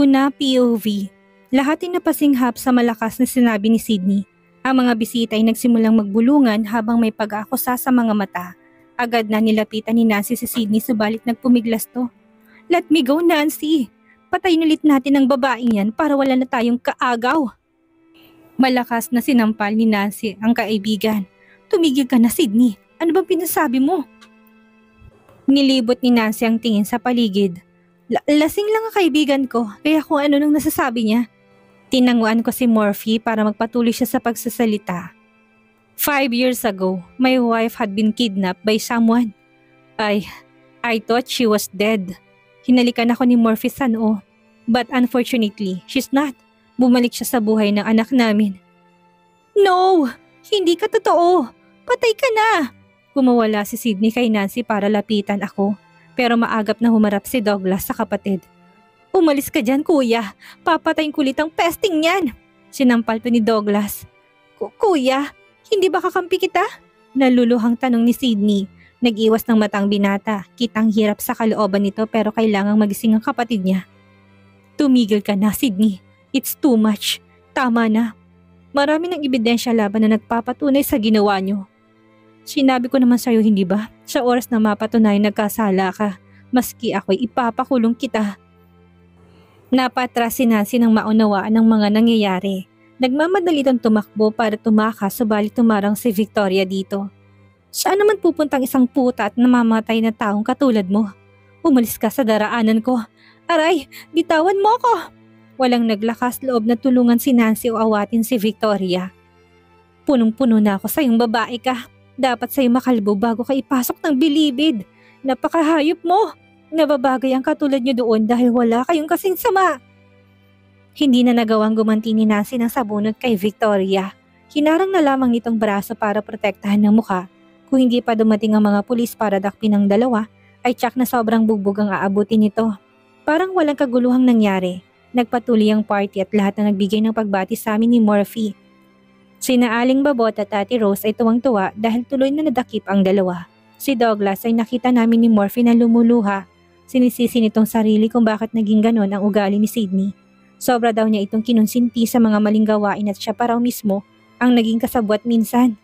Luna POV. Lahat ay napasinghap sa malakas na sinabi ni Sydney. Ang mga bisita ay nagsimulang magbulungan habang may pag-aakusa sa mga mata. Agad na nilapitan ni Nancy si Sydney subalit nagpumiglas to. Let me go, Nancy! Patayin ulit natin ang babaeng yan para wala na tayong kaagaw. Malakas na sinampal ni Nancy ang kaibigan. Tumigil ka na, Sydney. Ano bang pinasabi mo? Nilibot ni Nancy ang tingin sa paligid. Lasing lang ang kaibigan ko, kaya kung ano nang nasasabi niya. Tinanguan ko si Morphe para magpatuloy siya sa pagsasalita. 5 years ago, my wife had been kidnapped by someone. I thought she was dead. Hinalikan ako ni Morphe sa noo. But unfortunately, she's not. Bumalik siya sa buhay ng anak namin. No! Hindi ka totoo! Patay ka na! Kumawala si Sydney kay Nancy para lapitan ako. Pero maagap na humarap si Douglas sa kapatid. Umalis ka dyan, kuya. Papatayin kulit ang pesting yan. Sinampal pa ni Douglas. Kuya, hindi ba kakampi kita? Naluluhang tanong ni Sydney. Nag-iwas ng matang binata. Kitang hirap sa kalooban nito pero kailangang magising ang kapatid niya. Tumigil ka na, Sydney. It's too much. Tama na. Marami ng ebidensya laban na nagpapatunay sa ginawa niyo. Sinabi ko naman sa'yo, hindi ba? Sa oras na mapatunay nagkasala ka, maski ako'y ipapakulong kita. Napatras si Nancy ng maunawaan ng mga nangyayari. Nagmamadali itong tumakbo para tumakas subalit tumarang si Victoria dito. Saan naman pupuntang isang puta at namamatay na taong katulad mo? Umalis ka sa daraanan ko. Aray, bitawan mo ko! Walang naglakas loob na tulungan si Nancy o awatin si Victoria. Punong-puno na ako sa'yong babae ka. Dapat sa'yo makalbo bago ka ipasok ng bilibid. Napakahayop mo! Nababagay ang katulad niyo doon dahil wala kayong kasing sama. Hindi na nagawang gumanti ni Nancy ng sabunot kay Victoria. Hinarang na lamang nitong braso para protektahan ng mukha. Kung hindi pa dumating ang mga pulis para dakpin ang dalawa, ay tsak na sobrang bugbog ang aabutin nito. Parang walang kaguluhang nangyari. Nagpatuloy ang party at lahat na nagbigay ng pagbati sa amin ni Morphe. Sina Aling Babot at Ate Rose ay tuwang-tuwa dahil tuloy na nadakip ang dalawa. Si Douglas ay nakita namin ni Morphe na lumuluha. Sinisisi nitong sarili kung bakit naging ganon ang ugali ni Sydney. Sobra daw niya itong kinonsinti sa mga maling gawain at siya pa raw mismo ang naging kasabwat minsan.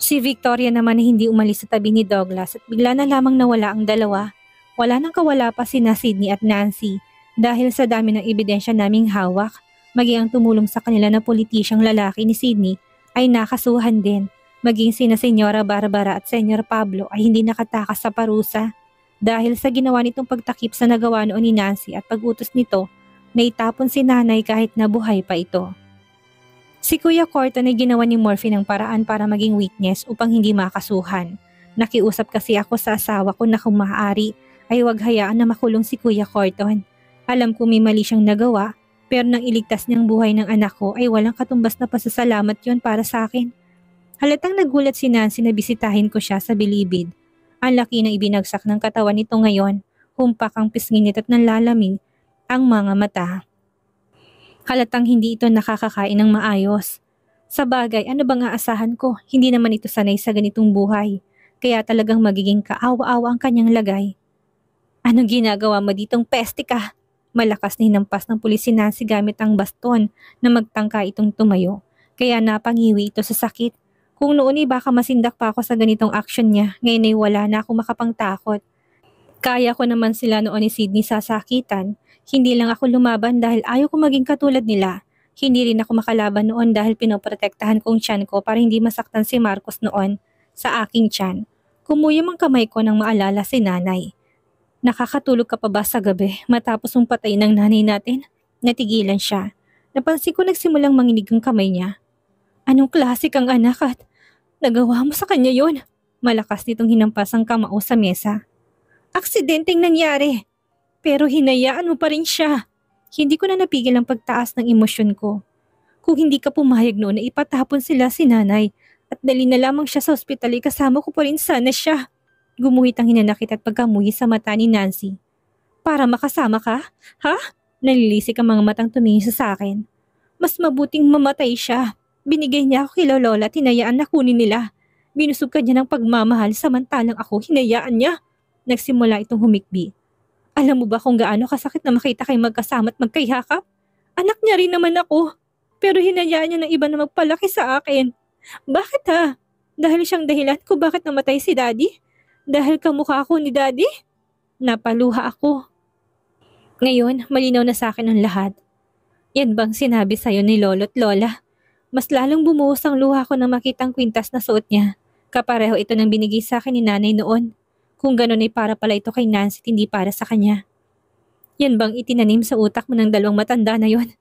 Si Victoria naman ay hindi umalis sa tabi ni Douglas at bigla na lamang nawala ang dalawa. Wala nang kawala pa sina Sydney at Nancy dahil sa dami ng ebidensya naming hawak. Maging ang tumulong sa kanila na politisyang lalaki ni Sydney ay nakasuhan din. Maging sina Senyora Barbara at Senyor Pablo ay hindi nakatakas sa parusa. Dahil sa ginawa nitong pagtakip sa nagawa noon ni Nancy at pag-utos nito, naitapon si nanay kahit nabuhay pa ito. Si Kuya Corton ay ginawa ni Morphe ng paraan para maging witness upang hindi makasuhan. Nakiusap kasi ako sa asawa ko na kung maaari ay huwag hayaan na makulong si Kuya Corton. Alam ko may mali siyang nagawa, pero nang iligtas niyang buhay ng anak ko ay walang katumbas na pasasalamat yon para sa akin. Halatang nagulat si Nancy na bisitahin ko siya sa bilibid. Ang laki na ibinagsak ng katawan nito ngayon, humpak ang pisngi nito at nanlalamig ang mga mata. Halatang hindi ito nakakakain ng maayos. Sa bagay, ano bang aasahan ko? Hindi naman ito sanay sa ganitong buhay, kaya talagang magiging kaawa-awa ang kanyang lagay. Anong ginagawa mo ditong peste ka? Malakas na hinampas ng pulis si Nancy gamit ang baston na magtangka itong tumayo, kaya napangiwi ito sa sakit. Kung noon ay baka masindak pa ako sa ganitong aksyon niya, ngayon ay wala na akong makapangtakot. Kaya ko naman sila noon ni Sydney sasakitan, hindi lang ako lumaban dahil ayaw ko maging katulad nila. Hindi rin ako makalaban noon dahil pinoprotektahan kong tiyan ko para hindi masaktan si Marcos noon sa aking tiyan. Kumuyom ang kamay ko nang maalala si nanay. Nakakatulog ka pa ba sa gabi matapos ang patay ng nanay natin? Natigilan siya. Napansin ko nagsimulang manginig ang kamay niya. Anong klase kang anak at nagawa mo sa kanya yon? Malakas nitong hinampas ang kamao sa mesa. Aksidenteng nangyari. Pero hinayaan mo pa rin siya. Hindi ko na napigil ang pagtaas ng emosyon ko. Kung hindi ka pumayag noon na ipatapon sila si nanay at dali na lamang siya sa ospital ay kasama ko pa rin sana siya. Gumuhit ang hinanakit at pagkamuhi sa mata ni Nancy. Para makasama ka? Ha? Nalilisik ang mga matang tumingin sa akin. Mas mabuting mamatay siya. Binigay niya ako kila Lola at hinayaan na kunin nila. Binusog ka niya ng pagmamahal samantalang ako hinayaan niya. Nagsimula itong humikbi. Alam mo ba kung gaano kasakit na makita kayo magkasama at magkayakap? Anak niya rin naman ako. Pero hinayaan niya ng iba na magpalaki sa akin. Bakit ha? Dahil siyang dahilan kung bakit namatay si Daddy? Dahil kamukha ako ni Daddy? Napaluha ako. Ngayon, malinaw na sa akin ang lahat. Yan bang sinabi sa'yo ni Lolo't Lola? Mas lalong bumuhos ang luha ko nang makitang kwintas na suot niya. Kapareho ito ng binigay sa akin ni nanay noon. Kung ganun ay para pala ito kay Nancy at hindi para sa kanya. Yan bang itinanim sa utak mo ng dalawang matanda na yon?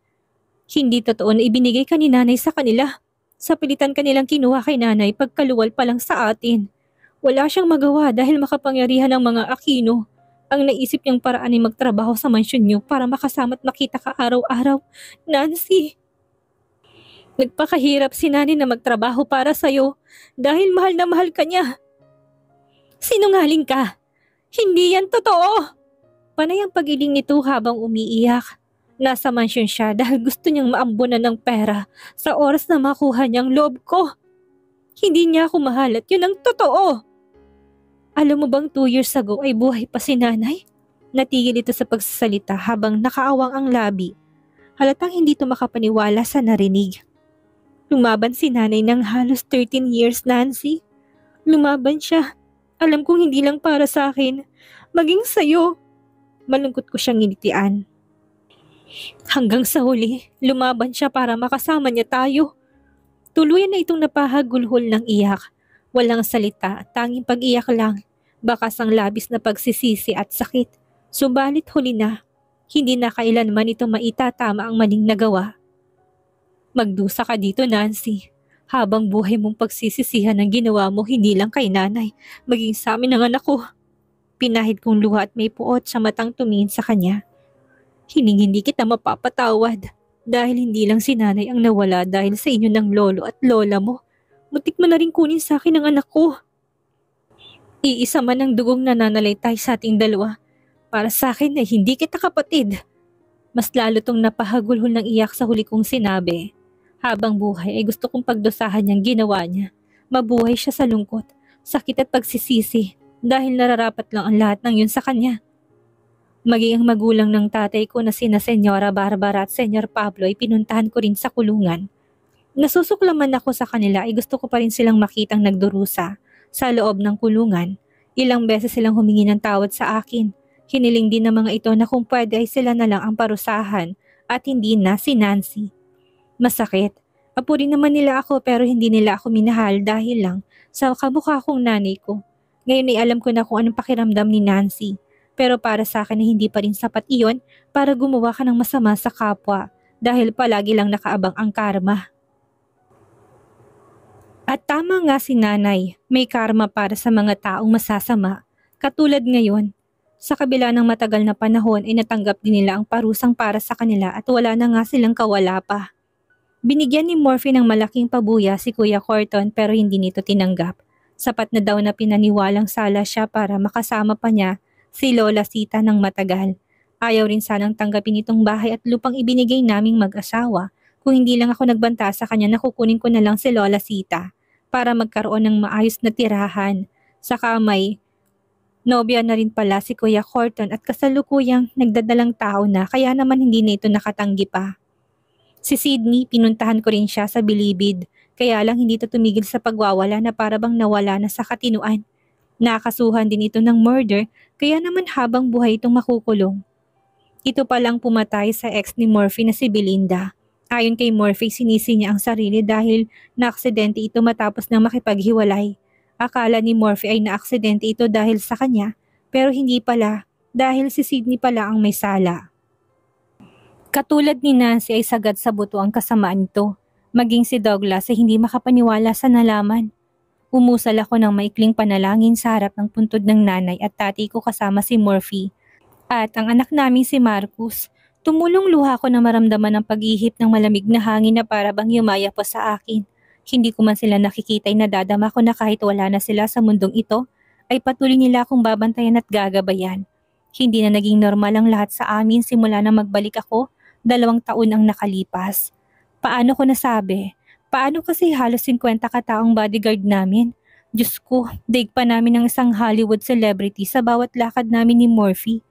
Hindi totoo na ibinigay ka ni nanay sa kanila. Sa pilitan kanilang kinuha kay nanay pagkaluwal pa lang sa atin. Wala siyang magawa dahil makapangyarihan ng mga Aquino. Ang naisip niyang paraan ay magtrabaho sa mansyon niyo para makasama at makita ka araw-araw. Nancy! Nagpakahirap si nanay na magtrabaho para sa'yo dahil mahal na mahal ka niya. Sinungaling ka! Hindi yan totoo! Panay ang pag-iling nito habang umiiyak. Nasa mansyon siya dahil gusto niyang maambunan ng pera sa oras na makuha niyang loob ko. Hindi niya ako mahal at yun ang totoo. Alam mo bang 2 years ago ay buhay pa si nanay? Natigil ito sa pagsasalita habang nakaawang ang labi. Halatang hindi ito makapaniwala sa narinig. Lumaban si nanay ng halos 13 years, Nancy. Lumaban siya. Alam kong hindi lang para sa akin, maging sa'yo. Malungkot ko siyang initian. Hanggang sa huli, lumaban siya para makasama niya tayo. Tuluyan na itong napahagulhol ng iyak. Walang salita, tanging pag-iyak lang. Bakas ang labis na pagsisisi at sakit. Subalit huli na, hindi na kailanman ito maitatama ang maling nagawa. Magdusa ka dito, Nancy. Habang buhay mong pagsisisihan ang ginawa mo hindi lang kay nanay, maging sa amin ng anak ko. Pinahid kong luha at may puot sa matang tumingin sa kanya. Hindi kita mapapatawad dahil hindi lang si nanay ang nawala dahil sa inyo ng lolo at lola mo. Mutik mo na rin kunin sa akin ang anak ko. Iisa man ang dugong nananalaytay sa ating dalawa. Para sa akin ay hindi kita kapatid. Mas lalo tong napahagulhol ng iyak sa huli kong sinabi. Habang buhay ay gusto kong pagdusahan niyang ginawa niya. Mabuhay siya sa lungkot, sakit at pagsisisi dahil nararapat lang ang lahat ng yun sa kanya. Maging ang magulang ng tatay ko na sina Senyora Barbara at Senyor Pablo ay pinuntahan ko rin sa kulungan. Nasusuklaman ako sa kanila ay gusto ko pa rin silang makitang nagdurusa sa loob ng kulungan. Ilang beses silang humingi ng tawad sa akin. Hiniling din ng mga ito na kung pwede ay sila na lang ang parusahan at hindi na si Nancy. Masakit. Apurin naman nila ako pero hindi nila ako minahal dahil lang sa kamukha kong nanay ko. Ngayon ay alam ko na kung anong pakiramdam ni Nancy. Pero para sa akin ay hindi pa rin sapat iyon para gumawa ka ng masama sa kapwa dahil palagi lang nakaabang ang karma. At tama nga si nanay, may karma para sa mga taong masasama. Katulad ngayon, sa kabila ng matagal na panahon ay natanggap din nila ang parusang para sa kanila at wala na nga silang kawala pa. Binigyan ni Morphy ng malaking pabuya si Kuya Corton pero hindi nito tinanggap. Sapat na daw na pinaniwalang sala siya para makasama pa niya si Lola Sita ng matagal. Ayaw rin sanang tanggapin itong bahay at lupang ibinigay naming mag-asawa. Kung hindi lang ako nagbanta sa kanya na kukunin ko na lang si Lola Sita para magkaroon ng maayos na tirahan. Saka may nobya na rin pala si Kuya Corton at kasalukuyang nagdadalang tao na kaya naman hindi na ito nakatanggi pa. Si Sydney, pinuntahan ko rin siya sa Bilibid, kaya lang hindi ito tumigil sa pagwawala na para bang nawala na sa katinuan. Nakasuhan din ito ng murder, kaya naman habang buhay itong makukulong. Ito palang pumatay sa ex ni Morphy na si Belinda. Ayon kay Morphy, sinisi niya ang sarili dahil naaksidente ito matapos nang makipaghiwalay. Akala ni Morphy ay naaksidente ito dahil sa kanya, pero hindi pala, dahil si Sydney pala ang may sala. Katulad ni Nancy ay sagad sa buto ang kasamaan nito. Maging si Douglas ay hindi makapaniwala sa nalaman. Umusal ako ng maikling panalangin sa harap ng puntod ng nanay at tatay ko kasama si Morphy. At ang anak naming si Marcus, tumulong luha ko na maramdaman ang pag-ihip ng malamig na hangin na para bang yumaya pa sa akin. Hindi ko man sila nakikita ay nadadama ko na kahit wala na sila sa mundong ito, ay patuloy nila akong babantayan at gagabayan. Hindi na naging normal ang lahat sa amin simula na magbalik ako. 2 taon ang nakalipas. Paano ko nasabi? Paano kasi halos 50 kataong bodyguard namin? Diyos ko, daig pa namin ng isang Hollywood celebrity sa bawat lakad namin ni Morphy.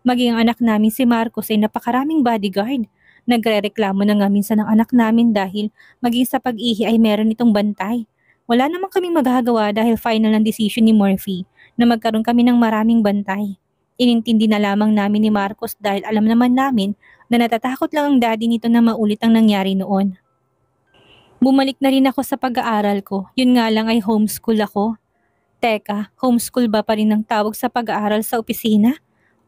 Maging ang anak namin si Marcos ay napakaraming bodyguard. Nagrereklamo na nga minsan ng anak namin dahil maging sa pag-ihi ay meron itong bantay. Wala namang kaming magagawa dahil final ang decision ni Murphy na magkaroon kami ng maraming bantay. Inintindi na lamang namin ni Marcos dahil alam naman namin na natatakot lang ang daddy nito na maulit ang nangyari noon. Bumalik na rin ako sa pag-aaral ko, yun nga lang ay homeschool ako. Teka, homeschool ba pa rin ang tawag sa pag-aaral sa opisina?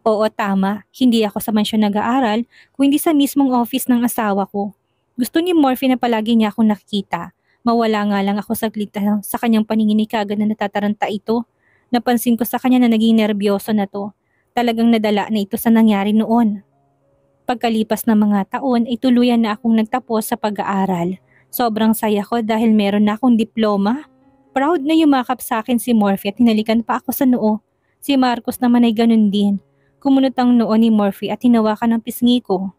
Oo, tama. Hindi ako sa mansyon nag-aaral, kundi sa mismong office ng asawa ko. Gusto ni Morphy na palagi niya akong nakikita. Mawala nga lang ako saglit sa kanyang paningin kagad na natataranta ito. Napansin ko sa kanya na naging nerbiyoso na to. Talagang nadala na ito sa nangyari noon. Pagkalipas ng mga taon ay tuluyan na akong nagtapos sa pag-aaral. Sobrang saya ko dahil meron na akong diploma. Proud na yumakap sa akin si Morphy at hinalikan pa ako sa noo. Si Marcos naman ay ganun din. Kumunot ang noo ni Morphy at hinawakan ang pisngi ko.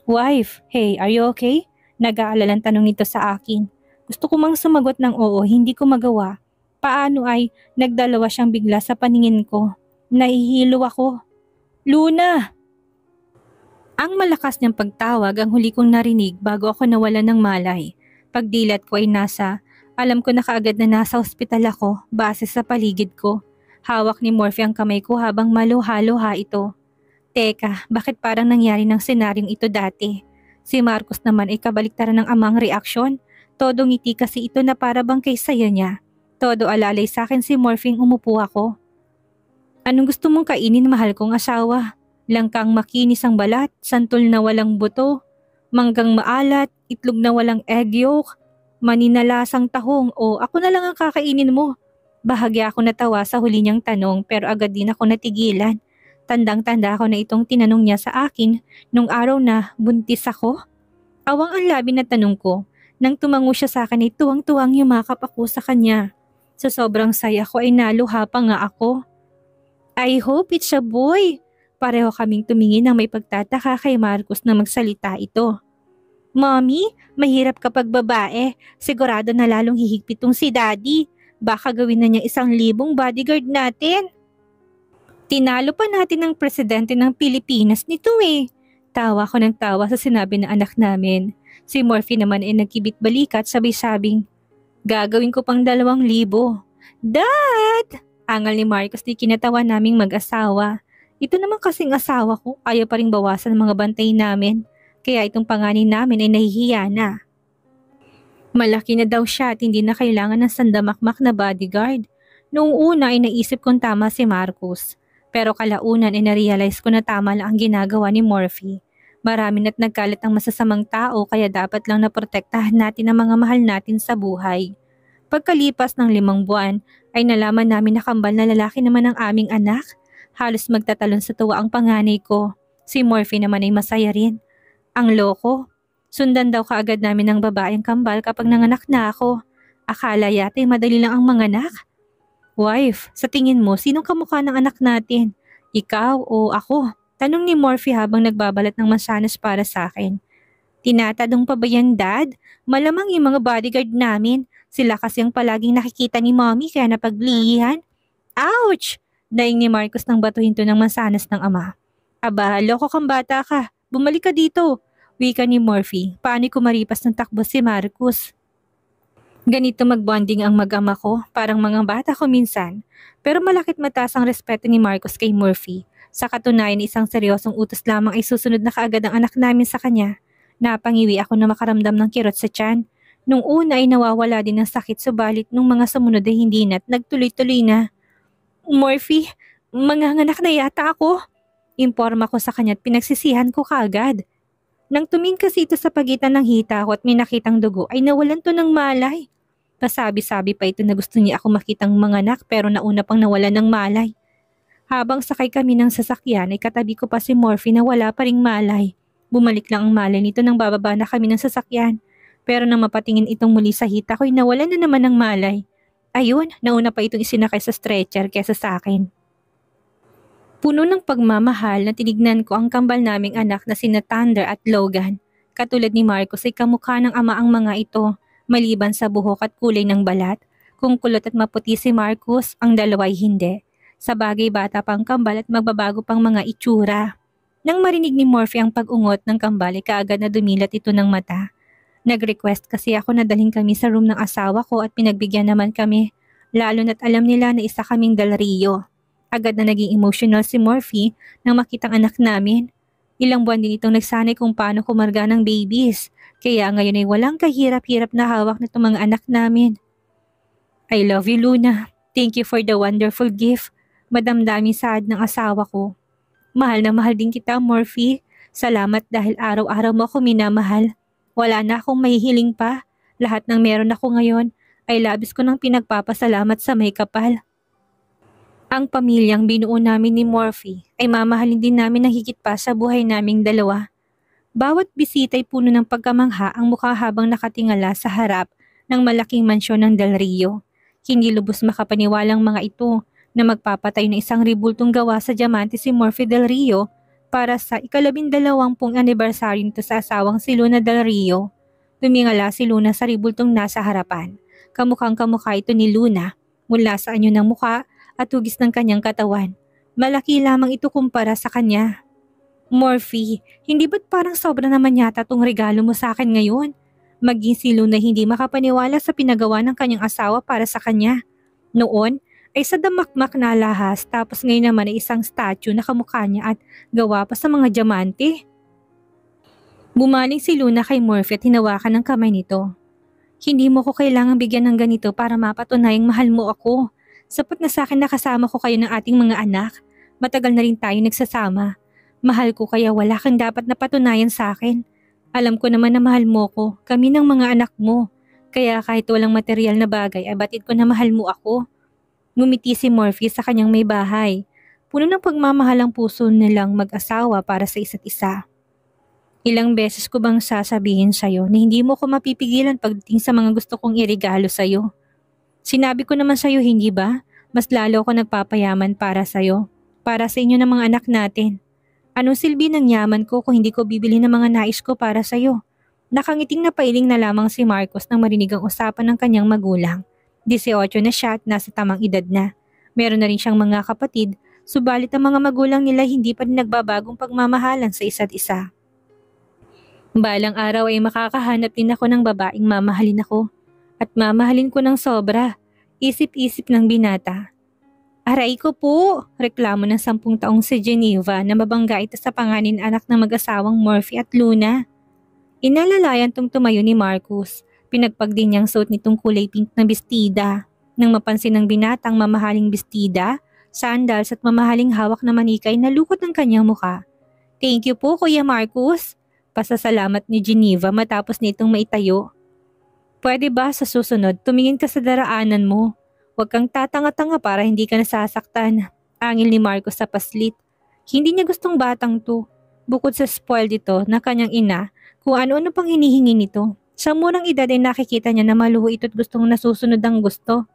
Wife, hey, are you okay? Nag-aalalang tanong nito sa akin. Gusto ko mang sumagot ng oo, hindi ko magawa. Paano ay nagdalawa siyang bigla sa paningin ko. Nahihilo ako. Luna! Ang malakas niyang pagtawag ang huli kong narinig bago ako nawala ng malay. Pagdilat ko ay alam ko na kaagad na nasa ospital ako base sa paligid ko. Hawak ni Morphy ang kamay ko habang maluha-luha ito. Teka, bakit parang nangyari ng senaryong ito dati? Si Marcos naman ay kabaliktaran ng amang reaksyon. Todo ngiti kasi ito na para bang kay saya niya. Todo alalay sa akin si Morphy umupo ako. Anong gusto mong kainin, mahal kong asawa? Langkang makinis ang balat, santol na walang buto, manggang maalat, itlog na walang egg yolk, maninalasang tahong o ako na lang ang kakainin mo. Bahagya ako natawa sa huli niyang tanong pero agad din ako natigilan. Tandang-tanda ako na itong tinanong niya sa akin nung araw na buntis ako. Awang ang labi na tanong ko. Nang tumango siya sa akin ay tuwang-tuwang yumakap ako sa kanya. Sa sobrang saya ko ay naluha pa nga ako. I hope it's a boy. Pareho kaming tumingin ng may pagtataka kay Marcos na magsalita ito. Mommy, mahirap kapag babae. Sigurado na lalong hihigpit tong si Daddy. Baka gawin na niya 1,000 bodyguard natin. Tinalo pa natin ang presidente ng Pilipinas nito eh. Tawa ko ng tawa sa sinabi ng anak namin. Si Morphy naman ay nagkibit balikat sabay-sabing, gagawin ko pang 2,000. Dad! Angal ni Marcos di kinatawa naming mag-asawa. Ito naman kasing asawa ko, ayaw pa rin bawasan ng mga bantay namin. Kaya itong panganin namin ay nahihiya na. Malaki na daw siya at hindi na kailangan ng sandamakmak na bodyguard. Noong una ay naisip kong tama si Marcos. Pero kalaunan ay narealize ko na tama lang ang ginagawa ni Morphy. Marami na't nagkalat ang masasamang tao kaya dapat lang naprotektahan natin ang mga mahal natin sa buhay. Pagkalipas ng 5 buwan ay nalaman namin na kambal na lalaki naman ang aming anak. Halos magtatalon sa tuwa ang panganay ko. Si Morphy naman ay masaya rin. Ang loko. Sundan daw kaagad namin ng babaeng kambal kapag nanganak na ako. Akala yata madali lang ang manganak. Wife, sa tingin mo, sinong kamukha ng anak natin? Ikaw o ako? Tanong ni Morphy habang nagbabalat ng mansanas para sa akin. Tinatadong pa ba yan, Dad? Malamang yung mga bodyguard namin. Sila kasi ang palaging nakikita ni Mommy kaya napaglihihan. Ouch! Daing ni Marcos nang batuhin to ng mansanas ng ama. Aba, loko kang bata ka. Bumalik ka dito. Wika ni Morphy. Paano kumaripas ng takbo si Marcos? Ganito magbonding ang mag-ama ko, parang mga bata ko minsan. Pero malakit mataas ang respeto ni Marcos kay Morphy. Sa katunayan, isang seryosong utos lamang ay susunod na kaagad ang anak namin sa kanya. Napangiwi ako na makaramdam ng kirot sa tiyan. Nung una ay nawawala din ng sakit subalit nung mga sumunod ay hindi na't nagtuloy-tuloy na. Morphy, manganganak na yata ako. Imporma ko sa kanya at pinagsisihan ko kaagad. Nang tumingin kasi ito sa pagitan ng hita ko at may nakitang dugo ay nawalan to ng malay. Pasabi-sabi pa ito na gusto niya ako makitang manganak pero nauna pang nawalan ng malay. Habang sakay kami ng sasakyan ay katabi ko pa si Morphy na wala pa ring malay. Bumalik lang ang malay nito nang bababa na kami ng sasakyan. Pero nang mapatingin itong muli sa hita ko ay nawalan na naman ng malay. Ayun, nauna pa itong isinakay sa stretcher kesa sa akin. Puno ng pagmamahal na tinignan ko ang kambal naming anak na sina Thunder at Logan. Katulad ni Marcos ay kamukha ng ama ang mga ito, maliban sa buhok at kulay ng balat. Kung kulot at maputi si Marcos, ang dalawa ay hindi. Sa bagay bata pang kambal at magbabago pang mga itsura. Nang marinig ni Morphe ang pag-ungot ng kambal ay kaagad na dumilat ito ng mata. Nag-request kasi ako na dalhin kami sa room ng asawa ko at pinagbigyan naman kami, lalo na't alam nila na isa kaming Del Rio. Agad na naging emotional si Morphe nang makitang anak namin. Ilang buwan din itong nagsanay kung paano kumarga ng babies, kaya ngayon ay walang kahirap-hirap na hawak na itong mga anak namin. I love you, Luna. Thank you for the wonderful gift. Madamdaming saad ng asawa ko. Mahal na mahal din kita, Morphe. Salamat dahil araw-araw mo ako minamahal. Wala na akong mahihiling pa. Lahat ng meron ako ngayon ay labis ko nang pinagpapasalamat sa may kapal. Ang pamilyang binuo namin ni Morphe ay mamahalin din namin ng higit pa sa buhay naming dalawa. Bawat bisita ay puno ng pagkamangha ang mukha habang nakatingala sa harap ng malaking mansyon ng Del Rio. Hindi lubos makapaniwalang mga ito na magpapatay ng isang ribultong gawa sa diamante si Morphe Del Rio para sa ika-12 anibersaryo nito sa asawang si Luna Del Rio. Tumingala si Luna sa ribultong nasa harapan. Kamukhang kamukha ito ni Luna mula sa anyo ng mukha at hugis ng kanyang katawan. Malaki lamang ito kumpara sa kanya. Morphe, hindi ba't parang sobra naman yata tong regalo mo sa akin ngayon? Maging si Luna hindi makapaniwala sa pinagawa ng kanyang asawa para sa kanya. Noon ay sa damakmak na lahas tapos ngayon naman ay isang statue na kamukha niya at gawa pa sa mga diamante. Bumaling si Luna kay Morphe at hinawakan ng kamay nito. Hindi mo ko kailangang bigyan ng ganito para mapatunayang mahal mo ako. Sapat na sa akin na kasama ko kayo ng ating mga anak. Matagal na rin tayo nagsasama. Mahal ko kaya wala kang dapat na patunayan sa akin. Alam ko naman na mahal mo ko, kami ng mga anak mo. Kaya kahit walang material na bagay ay batid ko na mahal mo ako. Ngumiti si Morphe sa kanyang may bahay. Puno ng pagmamahal ang puso nilang mag-asawa para sa isa't isa. Ilang beses ko bang sasabihin sa'yo na hindi mo ko mapipigilan pagdating sa mga gusto kong irigalo sa'yo? Sinabi ko naman sa'yo, hindi ba? Mas lalo ko nagpapayaman para sa'yo. Para sa inyo ng mga anak natin. Anong silbi ng yaman ko kung hindi ko bibili ng mga nais ko para sa'yo? Nakangiting na pailing na lamang si Marcos nang marinig ang usapan ng kanyang magulang. 18 na siya at nasa tamang edad na. Meron na rin siyang mga kapatid, subalit ang mga magulang nila hindi pa rin nagbabagong pagmamahalan sa isa't isa. Balang araw ay makakahanap din ako ng babaeng mamahalin ako. At mamahalin ko ng sobra. Isip-isip ng binata. Aray ko po! Reklamo ng 10 taong si Geneva na mabangga ito sa panganin anak ng mag-asawang Morphe at Luna. Inalalayan tong tumayo ni Marcus. Pinagpag din niyang suot nitong kulay pink na bestida. Nang mapansin ng binatang mamahaling bestida, sandals at mamahaling hawak na manikay na lukot ng kanyang muka. Thank you po, Kuya Marcus. Pasasalamat ni Geneva matapos nitong maitayo. Pwede ba sa susunod tumingin ka sa daraanan mo? Huwag kang tatanga-tanga para hindi ka nasasaktan. Angil ni Marcos sa paslit. Hindi niya gustong batang to. Bukod sa spoiled ito na kanyang ina, kung ano-ano pang hinihingi nito. Sa murang edad ay nakikita niya na maluho ito't gustong nasusunod ang gusto.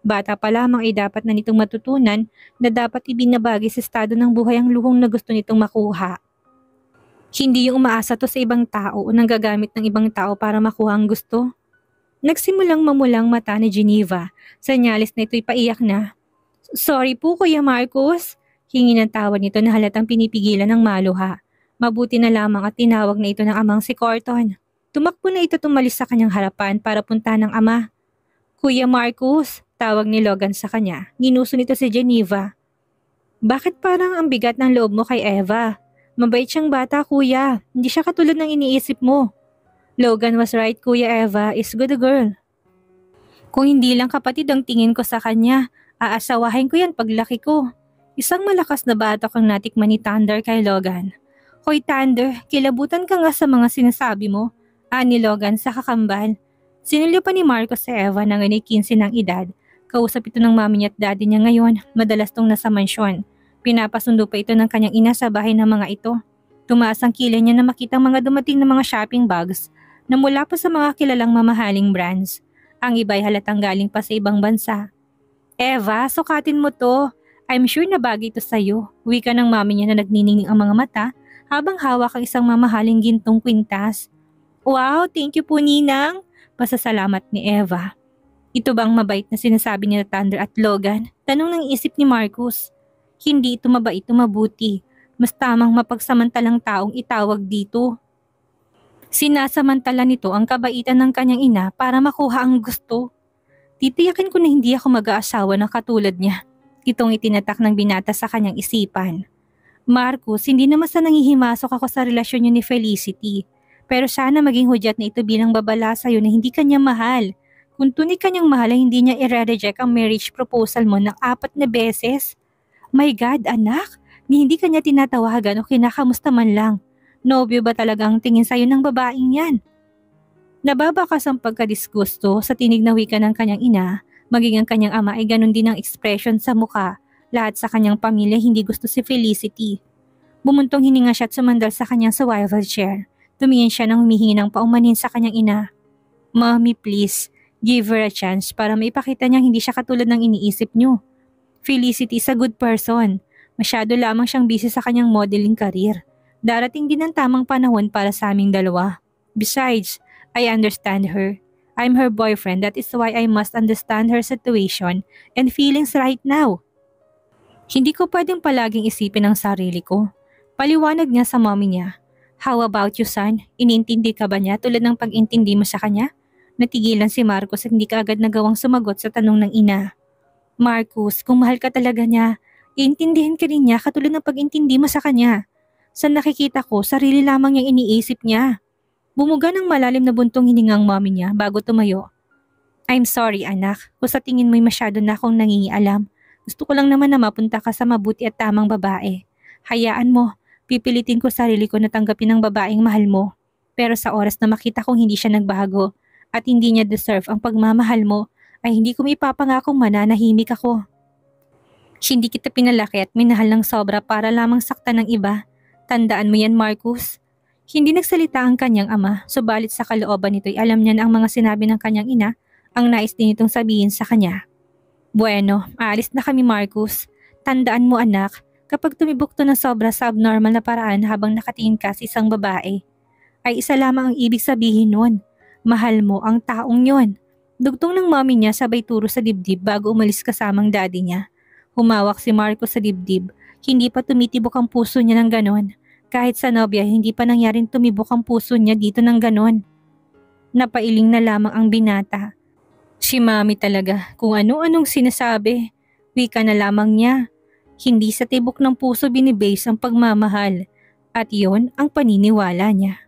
Bata pa lamang ay dapat na nitong matutunan na dapat ibinabagi sa estado ng buhay ang luhong na gusto nitong makuha. Hindi yung umaasa to sa ibang tao o nanggagamit ng ibang tao para makuha ang gusto. Nagsimulang mamulang mata ni Geneva. Sanyalis na ito'y paiyak na. Sorry po, Kuya Marcos. Hingi ng tawad nito na halatang pinipigilan ng maluha. Mabuti na lamang at tinawag na ito ng amang si Corton. Tumakbo na ito tumalis sa kanyang harapan para punta ng ama. Kuya Marcos, tawag ni Logan sa kanya. Ginuso nito si Geneva. Bakit parang ang bigat ng loob mo kay Eva? Mabait siyang bata, kuya. Hindi siya katulad ng iniisip mo. Logan was right, Kuya Eva is good a girl. Kung hindi lang kapatid ang tingin ko sa kanya, aasawahin ko yan paglaki ko. Isang malakas na batok ang natikman ni Thunder kay Logan. Hoy Thunder, kilabutan ka nga sa mga sinasabi mo. Ani Logan sa kakambal. Sinulyo pa ni Marcos sa Eva na ngayon ay 15 ng edad. Kausap ito ng mami niya at daddy niya ngayon, madalas tong nasa mansyon. Pinapasundo pa ito ng kanyang ina sa bahay ng mga ito. Tumaas ang kilay niya na makita mga dumating na mga shopping bags na mula pa sa mga kilalang mamahaling brands. Ang iba'y halatang galing pa sa ibang bansa. Eva, sukatin mo to. I'm sure na bagay ito sa'yo. Wika ng mami niya na nagniningning ang mga mata habang hawak ang isang mamahaling gintong kwintas. Wow, thank you po Ninang. Pasasalamat ni Eva. Ito bang mabait na sinasabi ni Thunder at Logan? Tanong ng isip ni Marcus. Hindi ito mabait o mabuti. Mas tamang mapagsamantalang taong itawag dito. Sinasamantala nito ang kabaitan ng kanyang ina para makuha ang gusto. Titiyakin ko na hindi ako mag-aasawa na katulad niya. Itong itinatak ng binata sa kanyang isipan. Marcus, hindi naman sa nangihimasok ako sa relasyon niyo ni Felicity. Pero sana maging hudyat na ito bilang babala sa'yo na hindi kanya mahal. Kung tunay kanyang mahal ay hindi niya i-reject ang marriage proposal mo ng 4 na beses. My God, anak, ni hindi kanya tinatawagan o kinakamusta man lang. Nobyo ba talaga ang tingin sa'yo ng babaeng yan? Nababakas ang pagkadisgusto sa tinig na wika ng kanyang ina, maging ang kanyang ama ay ganun din ang expression sa muka. Lahat sa kanyang pamilya hindi gusto si Felicity. Bumuntong hininga siya at sumandal sa kanyang survival chair. Tumingin siya nang humihingi ng paumanhin sa kanyang ina. Mommy, please, give her a chance para maipakita niyang hindi siya katulad ng iniisip niyo. Felicity is a good person. Masyado lamang siyang busy sa kanyang modeling career. Darating din ang tamang panahon para sa aming dalawa. Besides, I understand her. I'm her boyfriend, that is why I must understand her situation and feelings right now. Hindi ko pwedeng palaging isipin ang sarili ko. Paliwanag niya sa mommy niya. How about you, son? Inintindi ka ba niya tulad ng pag-intindi mo sa kanya? Natigilan si Marcus at hindi ka agad nagawang sumagot sa tanong ng ina. Marcus, kung mahal ka talaga niya, iintindihin ka rin niya katulad ng pag-intindi mo sa kanya. Sa nakikita ko, sarili lamang niyang iniisip niya. Bumuga ng malalim na buntong hiningang mommy niya bago tumayo. I'm sorry, anak, kung sa tingin mo'y masyado na akong nangingialam. Gusto ko lang naman na mapunta ka sa mabuti at tamang babae. Hayaan mo, pipilitin ko sarili ko na tanggapin ang babaeng mahal mo. Pero sa oras na makita kong hindi siya nagbago at hindi niya deserve ang pagmamahal mo, ay hindi ko maipapangakong mananahimik ako. Hindi kita pinalaki at minahal ng sobra para lamang saktan ng iba. Tandaan mo yan, Marcus. Hindi nagsalita ang kanyang ama, subalit sa kalooban nito'y alam niya na ang mga sinabi ng kanyang ina ang nais din itong sabihin sa kanya. Bueno, aalis na kami, Marcus. Tandaan mo, anak, kapag tumibok to ng sobra sa abnormal na paraan habang nakatingin ka sa isang babae, ay isa lamang ang ibig sabihin nun. Mahal mo ang taong yon. Dugtong ng mommy niya sabay turo sa dibdib bago umalis kasamang daddy niya. Humawak si Marcus sa dibdib. Hindi pa tumitibok ang puso niya ng ganon. Kahit sa nobya, hindi pa nangyaring tumibok ang puso niya dito ng ganon. Napailing na lamang ang binata. Si mami talaga, kung ano-anong sinasabi, wika na lamang niya. Hindi sa tibok ng puso binibase ang pagmamahal, at yon ang paniniwala niya.